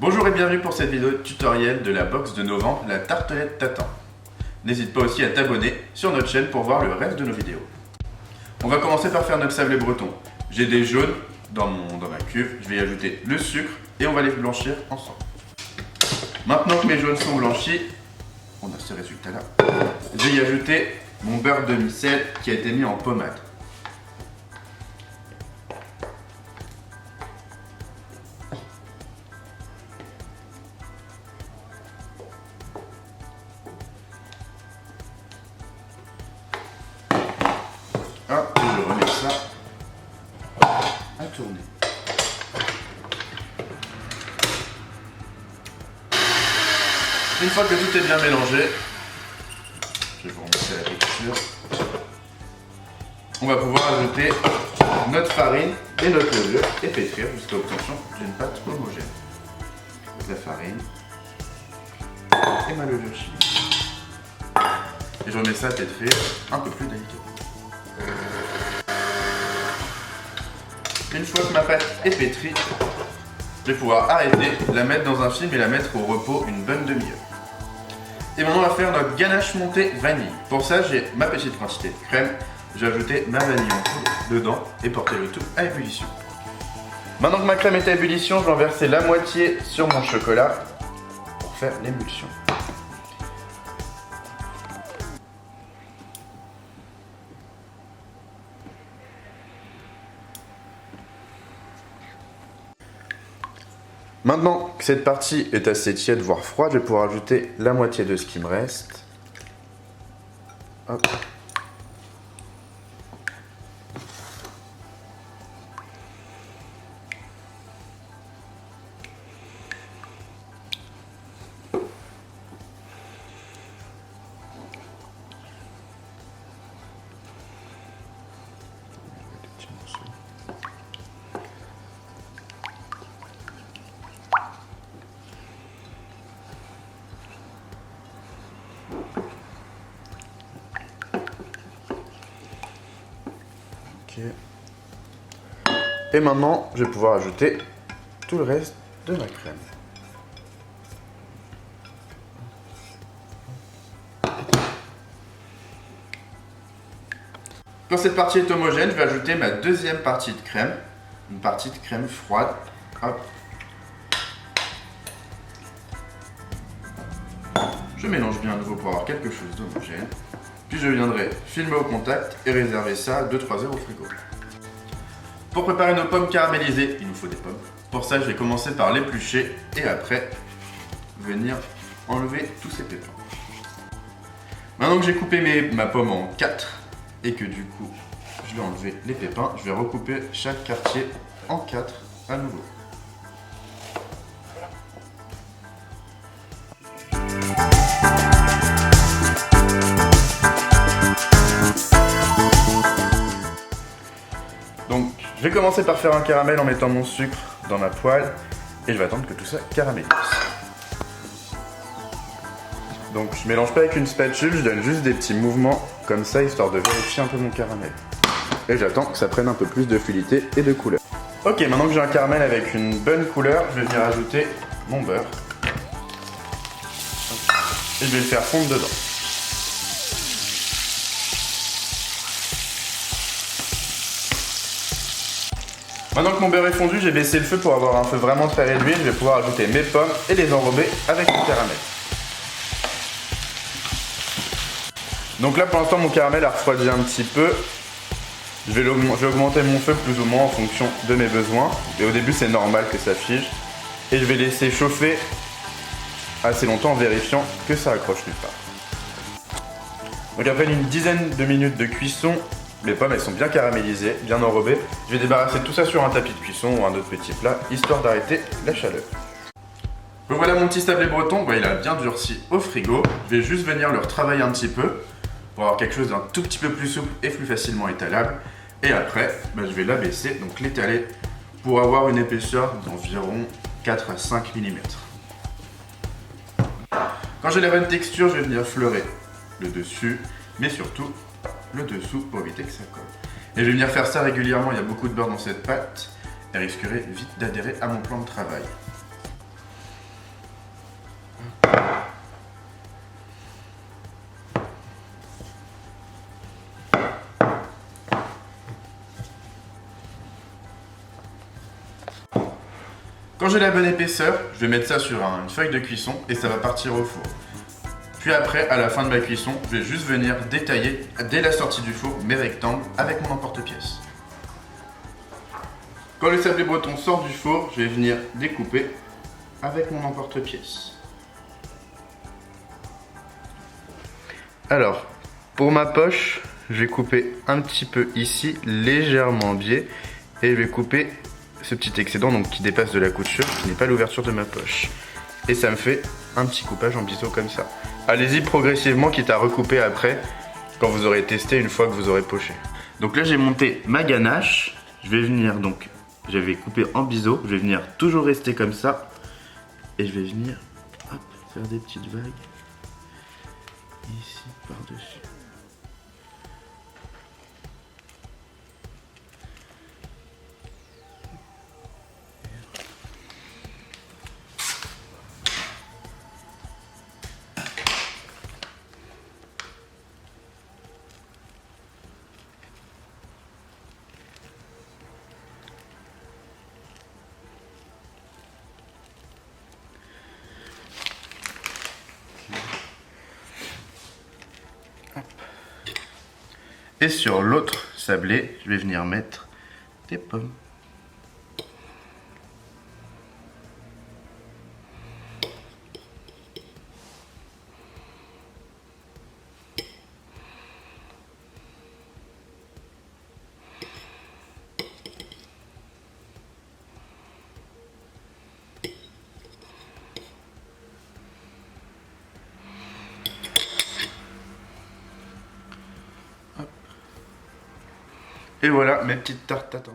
Bonjour et bienvenue pour cette vidéo tutoriel de la box de novembre, la tartelette Tatan. N'hésite pas aussi à t'abonner sur notre chaîne pour voir le reste de nos vidéos. On va commencer par faire notre sablé breton. J'ai des jaunes dans ma cuve, je vais y ajouter le sucre et on va les blanchir ensemble. Maintenant que mes jaunes sont blanchis, on a ce résultat là, je vais y ajouter mon beurre demi-sel qui a été mis en pommade. Hop, et je remets ça à tourner. Une fois que tout est bien mélangé, je vais vous remonter la texture. On va pouvoir ajouter notre farine et notre levure et pétrir jusqu'à l'obtention d'une pâte homogène. La farine et ma levure chimique. Et je remets ça à pétrir un peu plus délicatement. Une fois que ma pâte est pétrie, je vais pouvoir arrêter, la mettre dans un film et la mettre au repos une bonne demi-heure. Et maintenant on va faire notre ganache montée vanille. Pour ça j'ai ma petite quantité de crème, j'ai ajouté ma vanille en poudre dedans et porter le tout à ébullition. Maintenant que ma crème est à ébullition, je vais en verser la moitié sur mon chocolat pour faire l'émulsion. Maintenant que cette partie est assez tiède, voire froide, je vais pouvoir ajouter la moitié de ce qui me reste. Hop. Et maintenant, je vais pouvoir ajouter tout le reste de ma crème. Quand cette partie est homogène, je vais ajouter ma deuxième partie de crème, une partie de crème froide. Hop. Je mélange bien à nouveau pour avoir quelque chose d'homogène. Puis je viendrai filmer au contact et réserver ça à 2-3 heures au frigo. Pour préparer nos pommes caramélisées, il nous faut des pommes. Pour ça, je vais commencer par l'éplucher et après venir enlever tous ces pépins. Maintenant que j'ai coupé ma pomme en 4 et que du coup, je vais enlever les pépins, je vais recouper chaque quartier en 4 à nouveau. Donc, je vais commencer par faire un caramel en mettant mon sucre dans ma poêle et je vais attendre que tout ça caramélise. Donc, je mélange pas avec une spatule, je donne juste des petits mouvements comme ça histoire de vérifier un peu mon caramel. Et j'attends que ça prenne un peu plus de fluidité et de couleur. Ok, maintenant que j'ai un caramel avec une bonne couleur, je vais venir ajouter mon beurre. Et je vais le faire fondre dedans. Maintenant que mon beurre est fondu, j'ai baissé le feu pour avoir un feu vraiment très réduit. Je vais pouvoir ajouter mes pommes et les enrober avec le caramel. Donc là pour l'instant mon caramel a refroidi un petit peu. Je vais augmenter mon feu plus ou moins en fonction de mes besoins. Et au début c'est normal que ça fige. Et je vais laisser chauffer assez longtemps en vérifiant que ça accroche nulle part. Donc après une dizaine de minutes de cuisson, les pommes elles sont bien caramélisées, bien enrobées. Je vais débarrasser tout ça sur un tapis de cuisson ou un autre petit plat, histoire d'arrêter la chaleur. Donc voilà mon petit sablé breton, il a bien durci au frigo. Je vais juste venir le retravailler un petit peu pour avoir quelque chose d'un tout petit peu plus souple et plus facilement étalable. Et après, je vais l'abaisser, donc l'étaler pour avoir une épaisseur d'environ 4 à 5 mm. Quand j'ai la bonne texture, je vais venir fleurer le dessus, mais surtout le dessous pour éviter que ça colle. Et je vais venir faire ça régulièrement, il y a beaucoup de beurre dans cette pâte, elle risquerait vite d'adhérer à mon plan de travail. Quand j'ai la bonne épaisseur, je vais mettre ça sur une feuille de cuisson et ça va partir au four. Puis après, à la fin de ma cuisson, je vais juste venir détailler dès la sortie du four mes rectangles avec mon emporte-pièce. Quand le sablé breton sort du four, je vais venir découper avec mon emporte-pièce. Alors, pour ma poche, je vais couper un petit peu ici, légèrement biais, et je vais couper ce petit excédent donc, qui dépasse de la couture, qui n'est pas l'ouverture de ma poche. Et ça me fait un petit coupage en biseau comme ça. Allez-y progressivement, quitte à recouper après, quand vous aurez testé une fois que vous aurez poché. Donc là j'ai monté ma ganache, je vais venir donc, j'avais coupé en biseau, je vais venir toujours rester comme ça, et je vais venir hop, faire des petites vagues, ici par-dessus. Et sur l'autre sablé, je vais venir mettre des pommes. Et voilà mes petites tartes tatin.